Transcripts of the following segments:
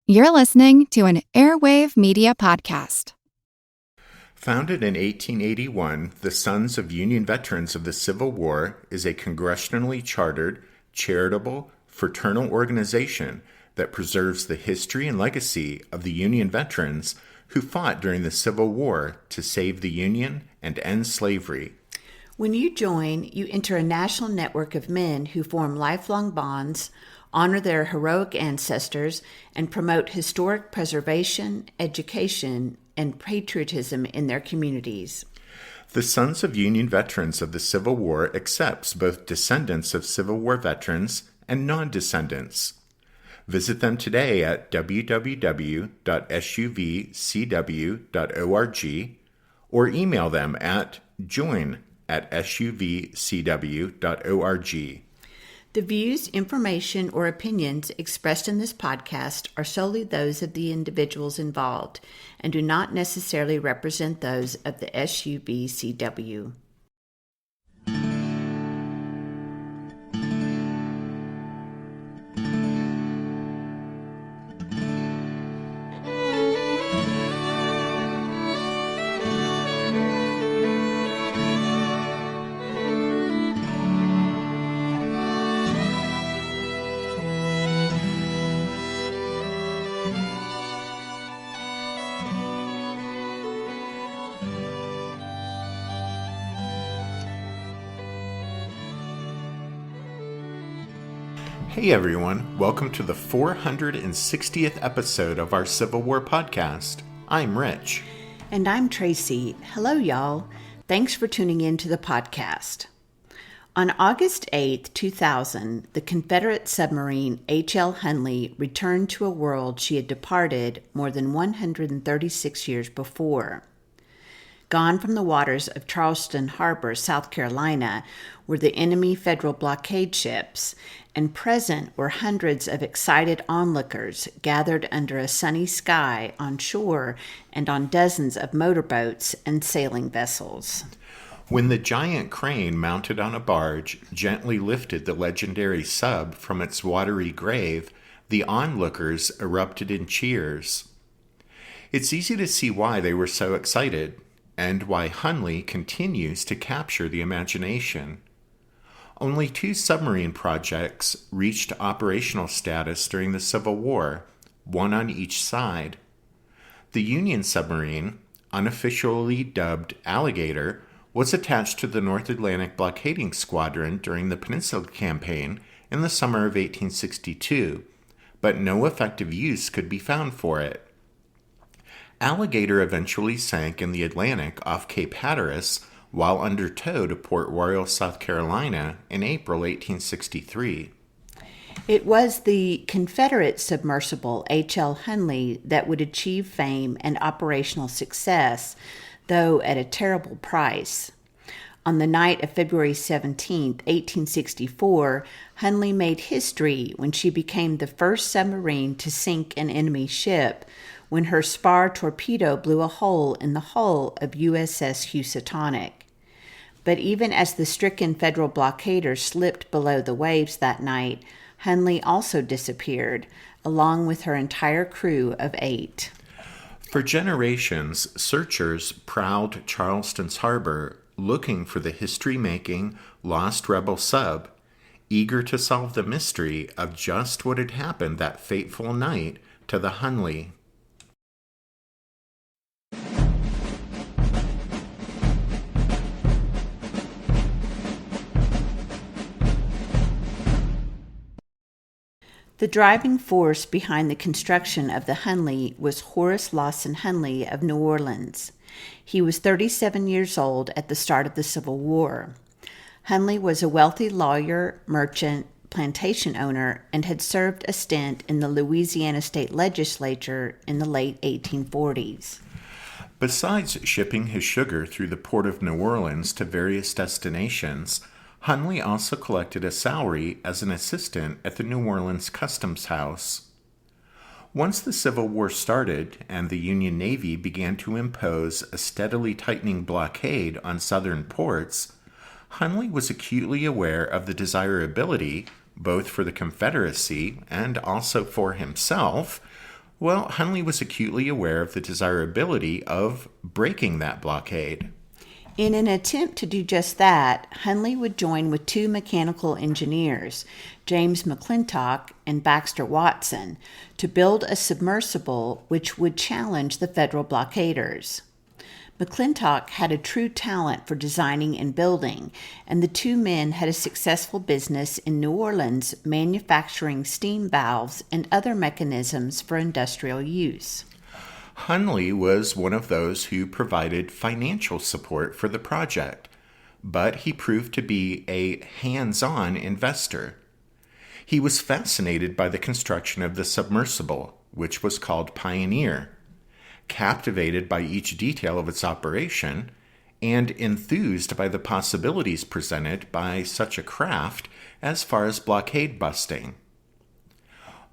You're listening to an Airwave Media Podcast. Founded in 1881, the Sons of Union Veterans of the Civil War is a congressionally chartered, charitable, fraternal organization that preserves the history and legacy of the Union veterans who fought during the Civil War to save the Union and end slavery. When you join, you enter a national network of men who form lifelong bonds, honor their heroic ancestors, and promote historic preservation, education, and patriotism in their communities. The Sons of Union Veterans of the Civil War accepts both descendants of Civil War veterans and non-descendants. Visit them today at www.suvcw.org or email them at join@suvcw.org. The views, information, or opinions expressed in this podcast are solely those of the individuals involved and do not necessarily represent those of the SUVCW. Hey everyone, welcome to the 460th episode of our Civil War podcast. I'm Rich. And I'm Tracy. Hello, y'all. Thanks for tuning in to the podcast. On August 8, 2000, the Confederate submarine HL Hunley returned to a world she had departed more than 136 years before. Gone from the waters of Charleston Harbor, South Carolina, were the enemy federal blockade ships, and present were hundreds of excited onlookers gathered under a sunny sky on shore and on dozens of motorboats and sailing vessels. When the giant crane mounted on a barge gently lifted the legendary sub from its watery grave, the onlookers erupted in cheers. It's easy to see why they were so excited, and why Hunley continues to capture the imagination. Only 2 submarine projects reached operational status during the Civil War, one on each side. The Union submarine, unofficially dubbed Alligator, was attached to the North Atlantic Blockading Squadron during the Peninsula Campaign in the summer of 1862, but no effective use could be found for it. Alligator eventually sank in the Atlantic off Cape Hatteras while under tow to Port Royal, South Carolina in April 1863. It was the Confederate submersible HL Hunley that would achieve fame and operational success, though at a terrible price. On the night of February 17, 1864, Hunley made history when she became the first submarine to sink an enemy ship, when her spar torpedo blew a hole in the hull of USS Housatonic. But even as the stricken federal blockaders slipped below the waves that night, Hunley also disappeared, along with her entire crew of 8. For generations, searchers prowled Charleston's harbor looking for the history-making lost rebel sub, eager to solve the mystery of just what had happened that fateful night to the Hunley. The driving force behind the construction of the Hunley was Horace Lawson Hunley of New Orleans. He was 37 years old at the start of the Civil War. Hunley was a wealthy lawyer, merchant, plantation owner, and had served a stint in the Louisiana state legislature in the late 1840s. Besides shipping his sugar through the port of New Orleans to various destinations, Hunley also collected a salary as an assistant at the New Orleans Customs House. Once the Civil War started and the Union Navy began to impose a steadily tightening blockade on southern ports, Hunley was acutely aware of the desirability, both for the Confederacy and also for himself, Well, Hunley was acutely aware of the desirability of breaking that blockade. In an attempt to do just that, Hunley would join with two mechanical engineers, James McClintock and Baxter Watson, to build a submersible which would challenge the Federal blockaders. McClintock had a true talent for designing and building, and the two men had a successful business in New Orleans manufacturing steam valves and other mechanisms for industrial use. Hunley was one of those who provided financial support for the project, but he proved to be a hands-on investor. He was fascinated by the construction of the submersible, which was called Pioneer, captivated by each detail of its operation, and enthused by the possibilities presented by such a craft as far as blockade busting.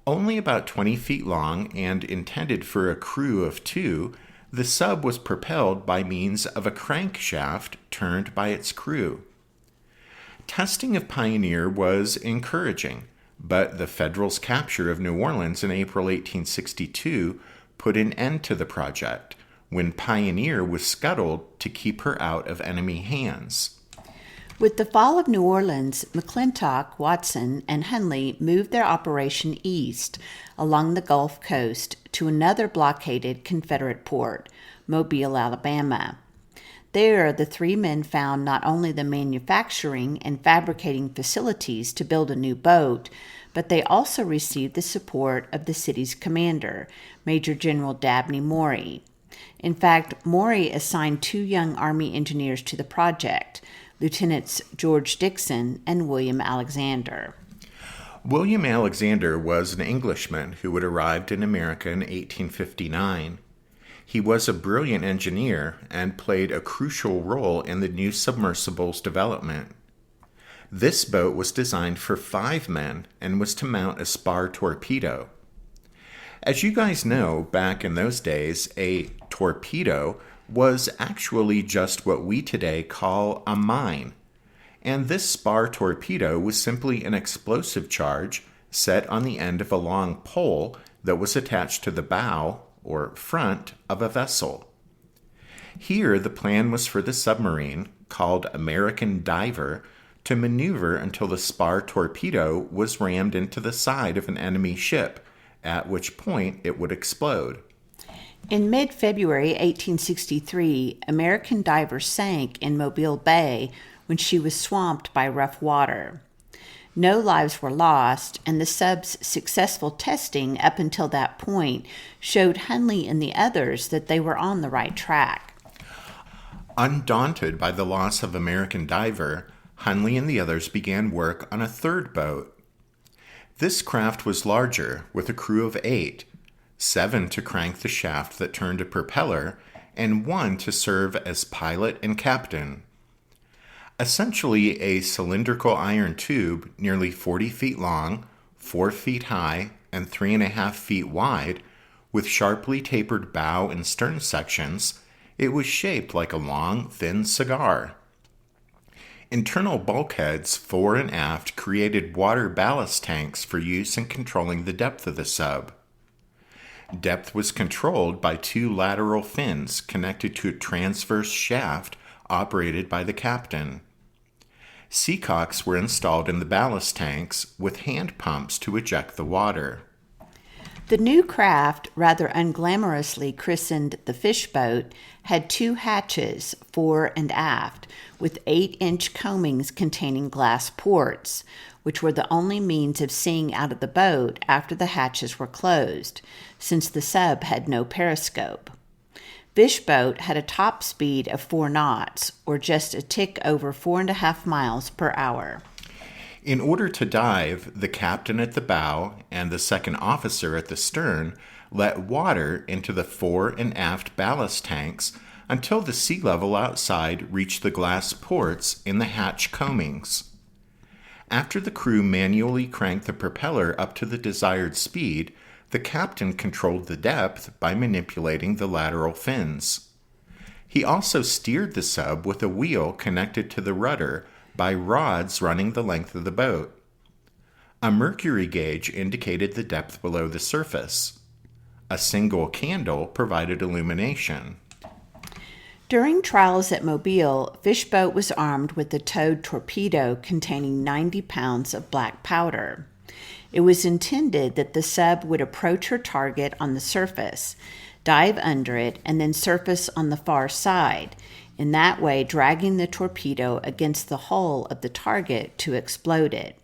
Only about 20 feet long and intended for a crew of two, the sub was propelled by means of a crankshaft turned by its crew. Testing of Pioneer was encouraging, but the Federals' capture of New Orleans in April 1862 put an end to the project when Pioneer was scuttled to keep her out of enemy hands. With the fall of New Orleans, McClintock, Watson, and Hunley moved their operation east along the Gulf Coast to another blockaded Confederate port, Mobile, Alabama. There, the three men found not only the manufacturing and fabricating facilities to build a new boat, but they also received the support of the city's commander, Major General Dabney Maury. In fact, Maury assigned two young Army engineers to the project, Lieutenants George Dixon and William Alexander. William Alexander was an Englishman who had arrived in America in 1859. He was a brilliant engineer and played a crucial role in the new submersible's development. This boat was designed for 5 men and was to mount a spar torpedo. As you guys know, back in those days, a torpedo was actually just what we today call a mine. And this spar torpedo was simply an explosive charge set on the end of a long pole that was attached to the bow, or front, of a vessel. Here, the plan was for the submarine, called American Diver, to maneuver until the spar torpedo was rammed into the side of an enemy ship, at which point it would explode. In mid-February 1863, American Diver sank in Mobile Bay when she was swamped by rough water. No lives were lost, and the sub's successful testing up until that point showed Hunley and the others that they were on the right track. Undaunted by the loss of American Diver, Hunley and the others began work on a third boat. This craft was larger, with a crew of 8, 7 to crank the shaft that turned a propeller, and 1 to serve as pilot and captain. Essentially a cylindrical iron tube nearly 40 feet long, 4 feet high, and 3.5 feet wide, with sharply tapered bow and stern sections, it was shaped like a long, thin cigar. Internal bulkheads fore and aft created water ballast tanks for use in controlling the depth of the sub. Depth was controlled by 2 lateral fins connected to a transverse shaft operated by the captain. Seacocks were installed in the ballast tanks with hand pumps to eject the water. The new craft, rather unglamorously christened the Fishboat, had 2 hatches, fore and aft, with 8-inch coamings containing glass ports, which were the only means of seeing out of the boat after the hatches were closed, since the sub had no periscope. Fishboat had a top speed of 4 knots, or just a tick over 4.5 miles per hour. In order to dive, the captain at the bow and the second officer at the stern let water into the fore and aft ballast tanks until the sea level outside reached the glass ports in the hatch coamings. After the crew manually cranked the propeller up to the desired speed, the captain controlled the depth by manipulating the lateral fins. He also steered the sub with a wheel connected to the rudder by rods running the length of the boat. A mercury gauge indicated the depth below the surface. A single candle provided illumination. During trials at Mobile, Fishboat was armed with a towed torpedo containing 90 pounds of black powder. It was intended that the sub would approach her target on the surface, dive under it, and then surface on the far side, in that way dragging the torpedo against the hull of the target to explode it.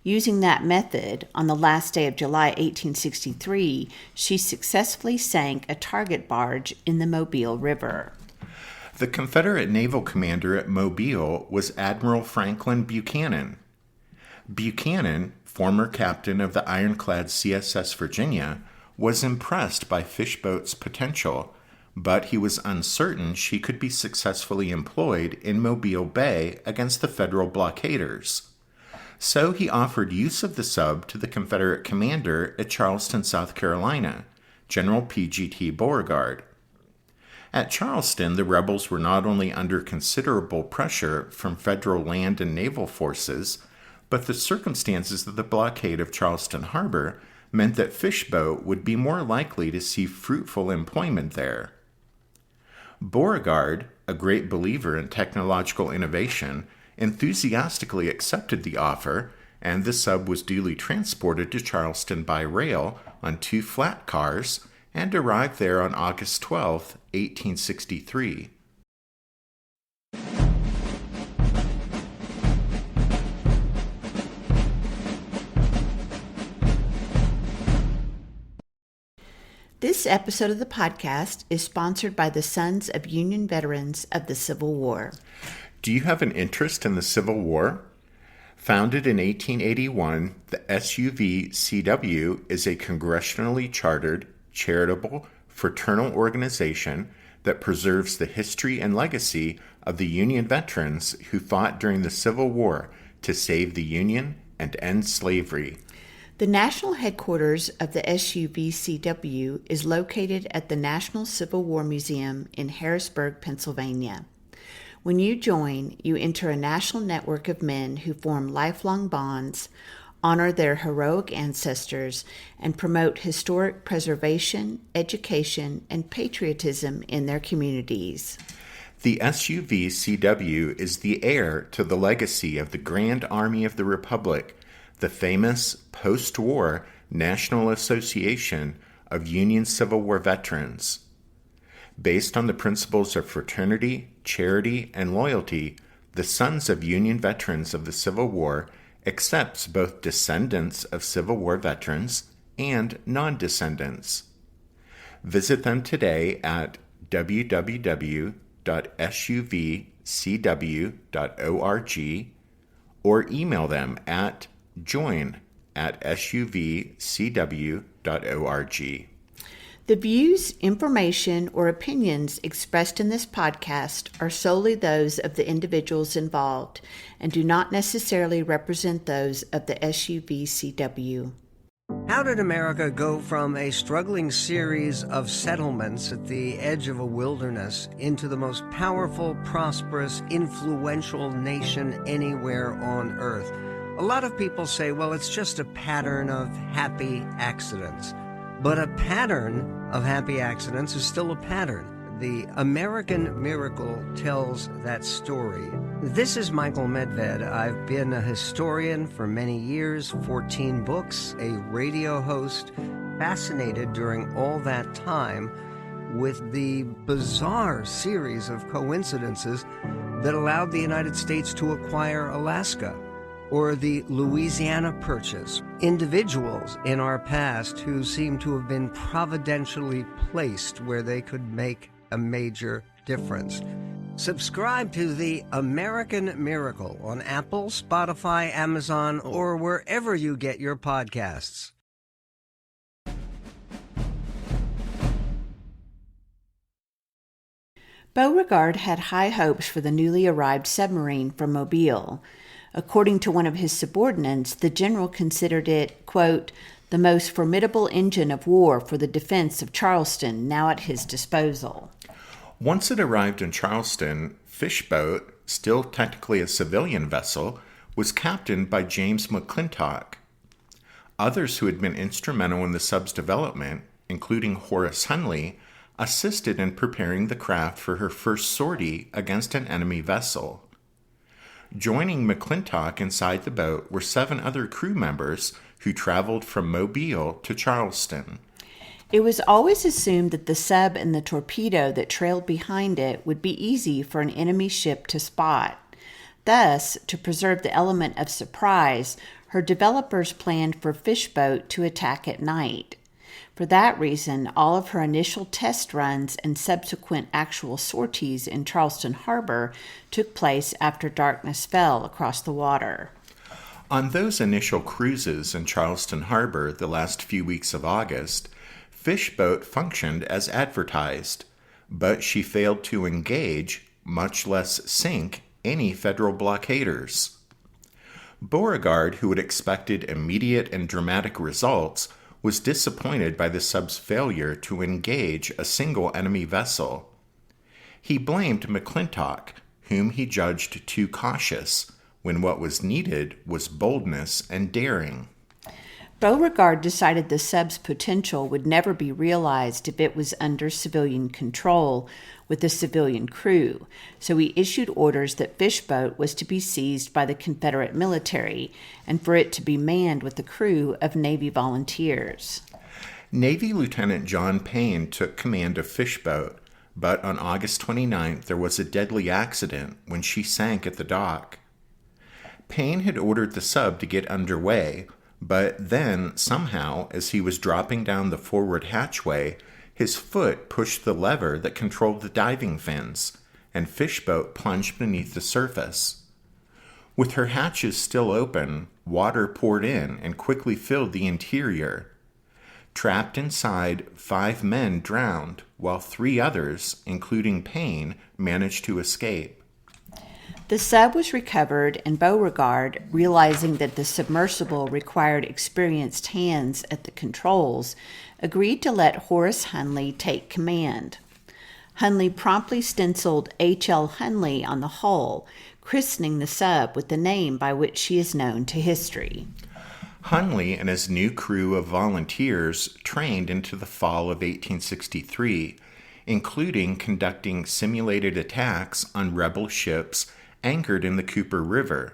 Using that method, on the last day of July 1863, she successfully sank a target barge in the Mobile River. The Confederate naval commander at Mobile was Admiral Franklin Buchanan. Buchanan, former captain of the ironclad CSS Virginia, was impressed by Fishboat's potential, but he was uncertain she could be successfully employed in Mobile Bay against the Federal blockaders. So he offered use of the sub to the Confederate commander at Charleston, South Carolina, General P.G.T. Beauregard. At Charleston, the rebels were not only under considerable pressure from federal land and naval forces, but the circumstances of the blockade of Charleston Harbor meant that Fishboat would be more likely to see fruitful employment there. Beauregard, a great believer in technological innovation, enthusiastically accepted the offer, and the sub was duly transported to Charleston by rail on 2 flat cars and arrived there on August 12, 1863. This episode of the podcast is sponsored by the Sons of Union Veterans of the Civil War. Do you have an interest in the Civil War? Founded in 1881, the SUV-CW is a congressionally chartered, charitable, fraternal organization that preserves the history and legacy of the Union veterans who fought during the Civil War to save the Union and end slavery. The national headquarters of the SUV-CW is located at the National Civil War Museum in Harrisburg, Pennsylvania. When you join, you enter a national network of men who form lifelong bonds, honor their heroic ancestors, and promote historic preservation, education, and patriotism in their communities. The SUV-CW is the heir to the legacy of the Grand Army of the Republic, the famous post-war National Association of Union Civil War Veterans. Based on the principles of fraternity, charity, and loyalty, the Sons of Union Veterans of the Civil War accepts both descendants of Civil War veterans and non-descendants. Visit them today at www.suvcw.org or email them at join@suvcw.org. The views, information, or opinions expressed in this podcast are solely those of the individuals involved and do not necessarily represent those of the SUV-CW. How did America go from a struggling series of settlements at the edge of a wilderness into the most powerful, prosperous, influential nation anywhere on Earth? A lot of people say, well, it's just a pattern of happy accidents. But a pattern of happy accidents is still a pattern. The American Miracle tells that story. This is Michael Medved. I've been a historian for many years, 14 books, a radio host, fascinated during all that time with the bizarre series of coincidences that allowed the United States to acquire Alaska, or the Louisiana Purchase. Individuals in our past who seem to have been providentially placed where they could make a major difference. Subscribe to The American Miracle on Apple, Spotify, Amazon, or wherever you get your podcasts. Beauregard had high hopes for the newly arrived submarine from Mobile. According to one of his subordinates, the general considered it, quote, the most formidable engine of war for the defense of Charleston now at his disposal. Once it arrived in Charleston, Fishboat, still technically a civilian vessel, was captained by James McClintock. Others who had been instrumental in the sub's development including Horace Hunley, assisted in preparing the craft for her first sortie against an enemy vessel. Joining McClintock inside the boat were 7 other crew members who traveled from Mobile to Charleston. It was always assumed that the sub and the torpedo that trailed behind it would be easy for an enemy ship to spot. Thus, to preserve the element of surprise, her developers planned for Fishboat to attack at night. For that reason, all of her initial test runs and subsequent actual sorties in Charleston Harbor took place after darkness fell across the water. On those initial cruises in Charleston Harbor the last few weeks of August, Fishboat functioned as advertised, but she failed to engage, much less sink, any federal blockaders. Beauregard, who had expected immediate and dramatic results, was disappointed by the sub's failure to engage a single enemy vessel. He blamed McClintock, whom he judged too cautious, when what was needed was boldness and daring. Beauregard decided the sub's potential would never be realized if it was under civilian control with a civilian crew, so he issued orders that Fishboat was to be seized by the Confederate military and for it to be manned with a crew of Navy volunteers. Navy Lieutenant John Payne took command of Fishboat, but on August 29th there was a deadly accident when she sank at the dock. Payne had ordered the sub to get underway, but then, somehow, as he was dropping down the forward hatchway, his foot pushed the lever that controlled the diving fins, and Fishboat plunged beneath the surface. With her hatches still open, water poured in and quickly filled the interior. Trapped inside, 5 men drowned, while 3 others, including Payne, managed to escape. The sub was recovered, and Beauregard, realizing that the submersible required experienced hands at the controls, agreed to let Horace Hunley take command. Hunley promptly stenciled HL Hunley on the hull, christening the sub with the name by which she is known to history. Hunley and his new crew of volunteers trained into the fall of 1863, including conducting simulated attacks on rebel ships anchored in the Cooper River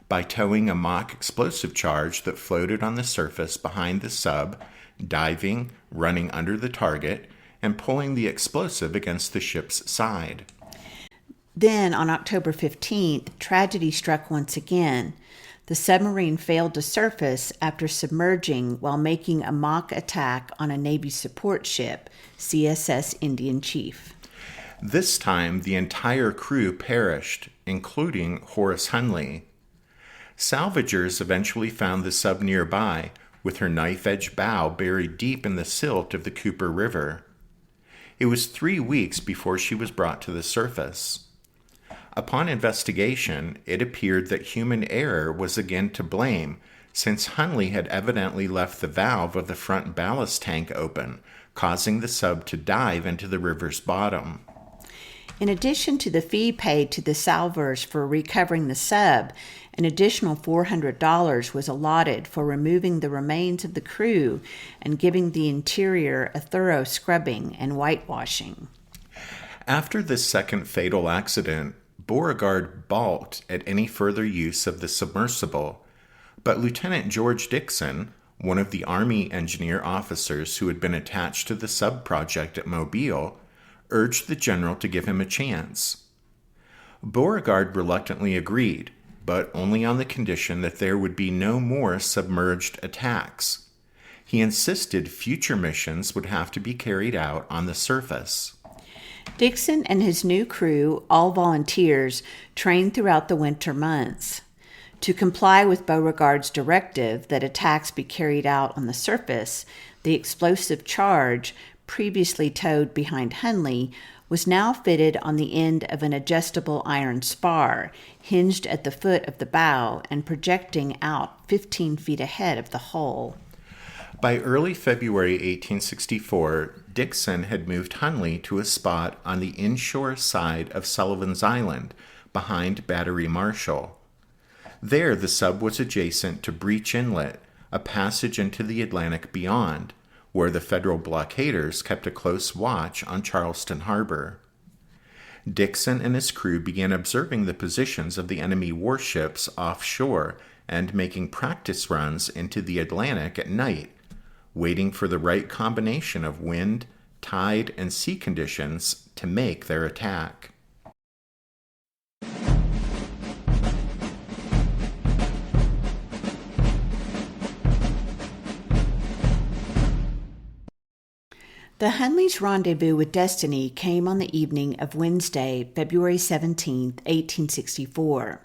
by towing a mock explosive charge that floated on the surface behind the sub, diving, running under the target, and pulling the explosive against the ship's side. Then, on October 15th, tragedy struck once again. The submarine failed to surface after submerging while making a mock attack on a Navy support ship, CSS Indian Chief. This time, the entire crew perished, including Horace Hunley. Salvagers eventually found the sub nearby, with her knife-edge bow buried deep in the silt of the Cooper River. It was 3 weeks before she was brought to the surface. Upon investigation, it appeared that human error was again to blame, since Hunley had evidently left the valve of the front ballast tank open, causing the sub to dive into the river's bottom. In addition to the fee paid to the salvors for recovering the sub, an additional $400 was allotted for removing the remains of the crew and giving the interior a thorough scrubbing and whitewashing. After this second fatal accident, Beauregard balked at any further use of the submersible, but Lieutenant George Dixon, one of the Army engineer officers who had been attached to the sub project at Mobile, urged the general to give him a chance. Beauregard reluctantly agreed, but only on the condition that there would be no more submerged attacks. He insisted future missions would have to be carried out on the surface. Dixon and his new crew, all volunteers, trained throughout the winter months. To comply with Beauregard's directive that attacks be carried out on the surface, the explosive charge, previously towed behind Hunley, was now fitted on the end of an adjustable iron spar, hinged at the foot of the bow and projecting out 15 feet ahead of the hull. By early February 1864, Dixon had moved Hunley to a spot on the inshore side of Sullivan's Island, behind Battery Marshall. There, the sub was adjacent to Breach Inlet, a passage into the Atlantic beyond, where the Federal blockaders kept a close watch on Charleston Harbor. Dixon and his crew began observing the positions of the enemy warships offshore and making practice runs into the Atlantic at night, waiting for the right combination of wind, tide, and sea conditions to make their attack. The Hunleys' rendezvous with destiny came on the evening of Wednesday, February 17, 1864.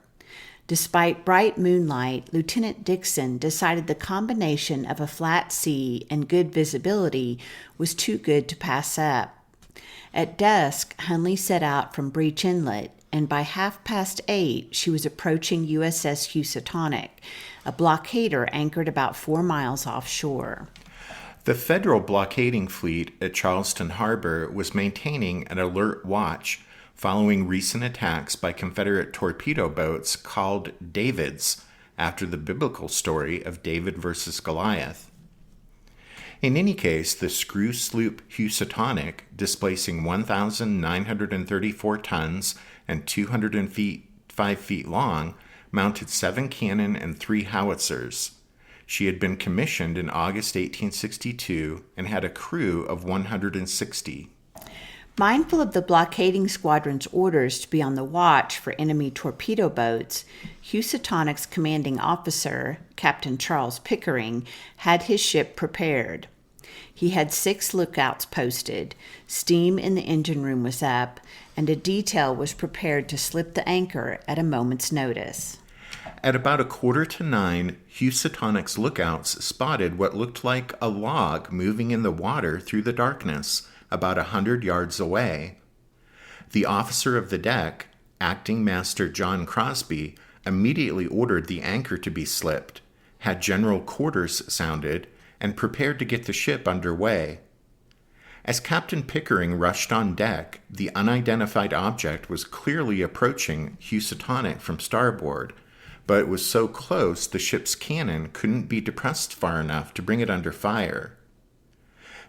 Despite bright moonlight, Lieutenant Dixon decided the combination of a flat sea and good visibility was too good to pass up. At dusk, Hunley set out from Breach Inlet, and by 8:30 she was approaching USS Housatonic, a blockader anchored about 4 miles offshore. The Federal blockading fleet at Charleston Harbor was maintaining an alert watch following recent attacks by Confederate torpedo boats called Davids, after the biblical story of David versus Goliath. In any case, the screw sloop Housatonic, displacing 1,934 tons and 205 feet long, mounted 7 cannon and 3 howitzers. She had been commissioned in August 1862 and had a crew of 160. Mindful of the blockading squadron's orders to be on the watch for enemy torpedo boats, Housatonic's commanding officer, Captain Charles Pickering, had his ship prepared. He had 6 lookouts posted, steam in the engine room was up, and a detail was prepared to slip the anchor at a moment's notice. At about 8:45, Housatonic's lookouts spotted what looked like a log moving in the water through the darkness, about 100 yards away. The officer of the deck, Acting Master John Crosby, immediately ordered the anchor to be slipped, had general quarters sounded, and prepared to get the ship underway. As Captain Pickering rushed on deck, the unidentified object was clearly approaching Housatonic from starboard, but it was so close the ship's cannon couldn't be depressed far enough to bring it under fire.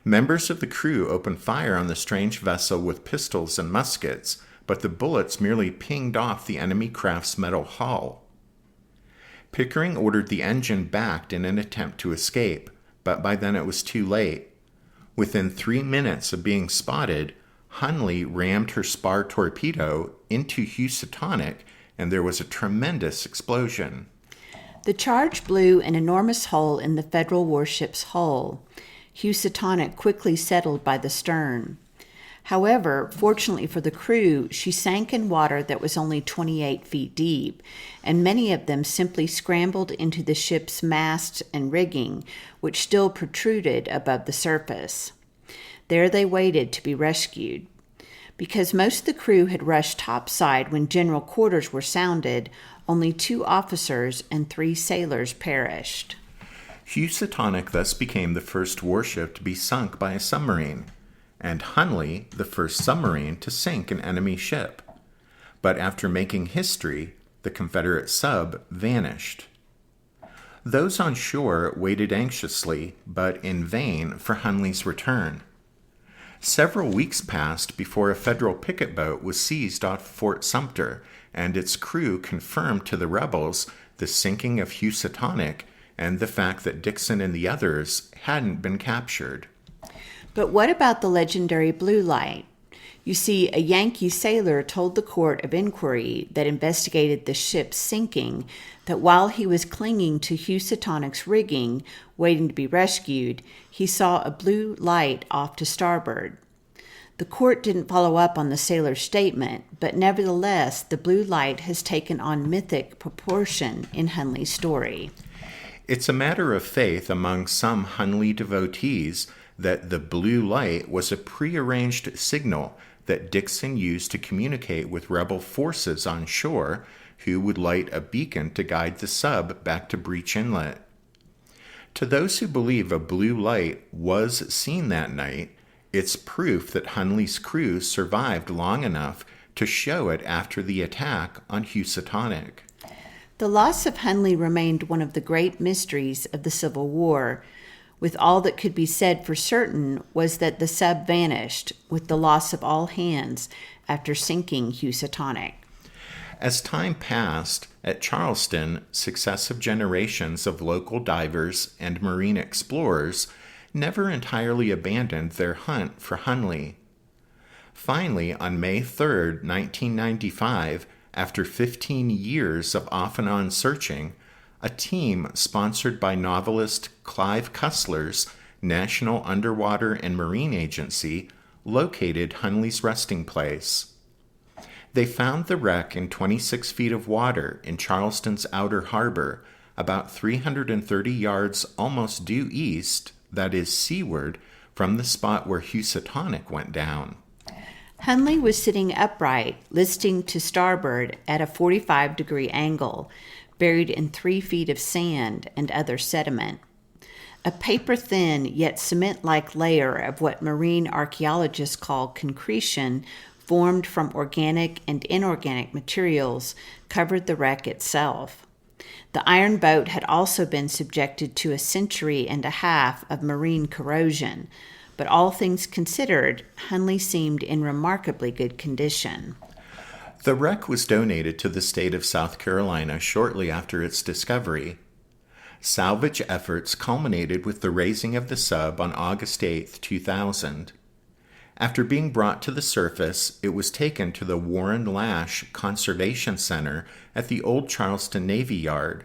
Members of the crew opened fire on the strange vessel with pistols and muskets, but the bullets merely pinged off the enemy craft's metal hull. Pickering ordered the engine backed in an attempt to escape, but by then it was too late. Within 3 minutes of being spotted, Hunley rammed her spar torpedo into Housatonic, and there was a tremendous explosion. The charge blew an enormous hole in the Federal warship's hull. Housatonic quickly settled by the stern. However, fortunately for the crew, she sank in water that was only 28 feet deep, and many of them simply scrambled into the ship's masts and rigging, which still protruded above the surface. There they waited to be rescued. Because most of the crew had rushed topside when general quarters were sounded, only 2 officers and 3 sailors perished. Housatonic thus became the first warship to be sunk by a submarine, and Hunley the first submarine to sink an enemy ship. But after making history, the Confederate sub vanished. Those on shore waited anxiously, but in vain, for Hunley's return. Several weeks passed before a Federal picket boat was seized off Fort Sumter, and its crew confirmed to the rebels the sinking of Housatonic and the fact that Dixon and the others hadn't been captured. But what about the legendary blue light? You see, a Yankee sailor told the court of inquiry that investigated the ship's sinking that while he was clinging to Housatonic's rigging, waiting to be rescued, he saw a blue light off to starboard. The court didn't follow up on the sailor's statement, but nevertheless, the blue light has taken on mythic proportion in Hunley's story. It's a matter of faith among some Hunley devotees that the blue light was a prearranged signal that Dixon used to communicate with rebel forces on shore, who would light a beacon to guide the sub back to Breach Inlet. To those who believe a blue light was seen that night, it's proof that Hunley's crew survived long enough to show it after the attack on Housatonic. The loss of Hunley remained one of the great mysteries of the Civil War. with all that could be said for certain was that the sub vanished with the loss of all hands after sinking Housatonic. As time passed, at Charleston, successive generations of local divers and marine explorers never entirely abandoned their hunt for Hunley. Finally, on May 3, 1995, after 15 years of off-and-on searching, a team sponsored by novelist Clive Cussler's National Underwater and Marine Agency located Hunley's resting place. They found the wreck in 26 feet of water in Charleston's outer harbor, about 330 yards almost due east, that is seaward, from the spot where Housatonic went down. Hunley was sitting upright, listing to starboard at a 45-degree angle, buried in 3 feet of sand and other sediment. A paper-thin yet cement-like layer of what marine archaeologists call concretion, formed from organic and inorganic materials, covered the wreck itself. The iron boat had also been subjected to a century and a half of marine corrosion, but all things considered, Hunley seemed in remarkably good condition. The wreck was donated to the state of South Carolina shortly after its discovery. Salvage efforts culminated with the raising of the sub on August 8, 2000. After being brought to the surface, it was taken to the Warren Lash Conservation Center at the Old Charleston Navy Yard.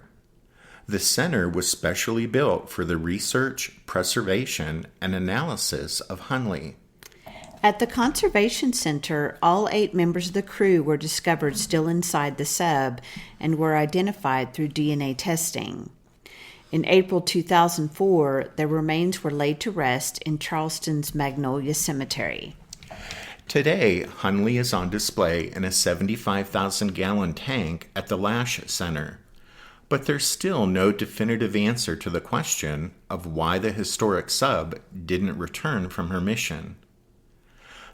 The center was specially built for the research, preservation, and analysis of Hunley. At the Conservation Center, all 8 members of the crew were discovered still inside the sub and were identified through DNA testing. In April 2004, their remains were laid to rest in Charleston's Magnolia Cemetery. Today, Hunley is on display in a 75,000-gallon tank at the Lash Center. But there's still no definitive answer to the question of why the historic sub didn't return from her mission.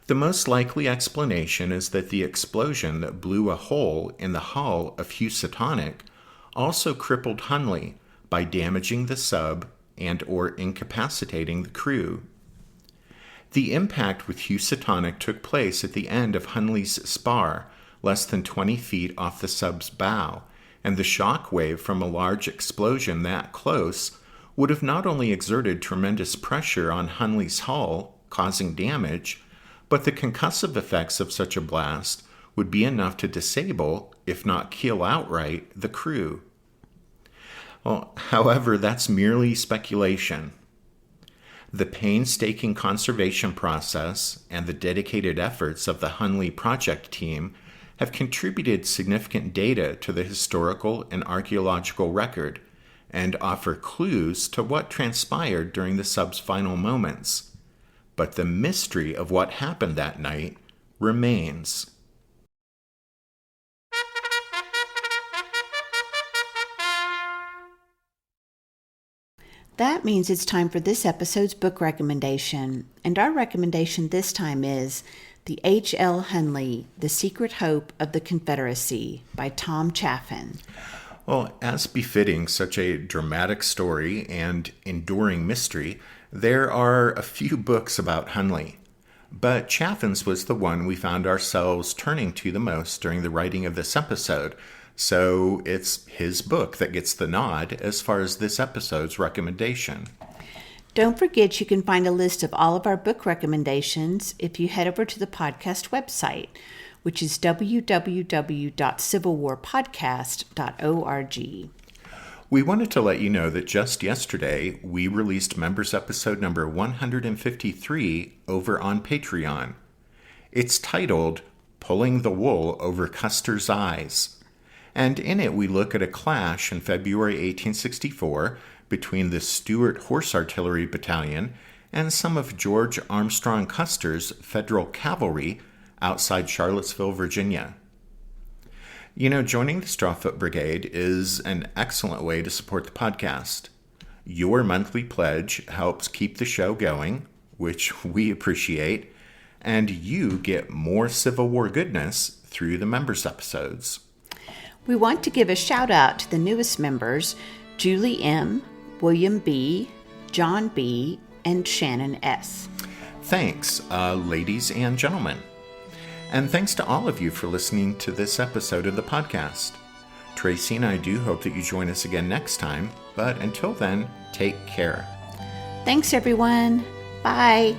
The most likely explanation is that the explosion that blew a hole in the hull of Housatonic also crippled Hunley by damaging the sub and or incapacitating the crew. The impact with Housatonic took place at the end of Hunley's spar, less than 20 feet off the sub's bow, and the shock wave from a large explosion that close would have not only exerted tremendous pressure on Hunley's hull, causing damage, but the concussive effects of such a blast would be enough to disable, if not kill outright, the crew. Well, however, that's merely speculation. The painstaking conservation process and the dedicated efforts of the Hunley project team have contributed significant data to the historical and archaeological record and offer clues to what transpired during the sub's final moments. But the mystery of what happened that night remains. That means it's time for this episode's book recommendation, and our recommendation this time is The HL Hunley, The Secret Hope of the Confederacy by Tom Chaffin. Well, as befitting such a dramatic story and enduring mystery, there are a few books about Hunley, but Chaffin's was the one we found ourselves turning to the most during the writing of this episode. So it's his book that gets the nod as far as this episode's recommendation. Don't forget you can find a list of all of our book recommendations if you head over to the podcast website, which is www.civilwarpodcast.org. We wanted to let you know that just yesterday we released members episode number 153 over on Patreon. It's titled Pulling the Wool Over Custer's Eyes. And in it we look at a clash in February 1864 between the Stuart Horse Artillery Battalion and some of George Armstrong Custer's Federal Cavalry outside Charlottesville, Virginia. You know, joining the Strawfoot Brigade is an excellent way to support the podcast. Your monthly pledge helps keep the show going, which we appreciate, and you get more Civil War goodness through the members episodes. We want to give a shout out to the newest members, Julie M., William B., John B., and Shannon S. Thanks, ladies and gentlemen. And thanks to all of you for listening to this episode of the podcast. Tracy and I do hope that you join us again next time, but until then, take care. Thanks, everyone. Bye.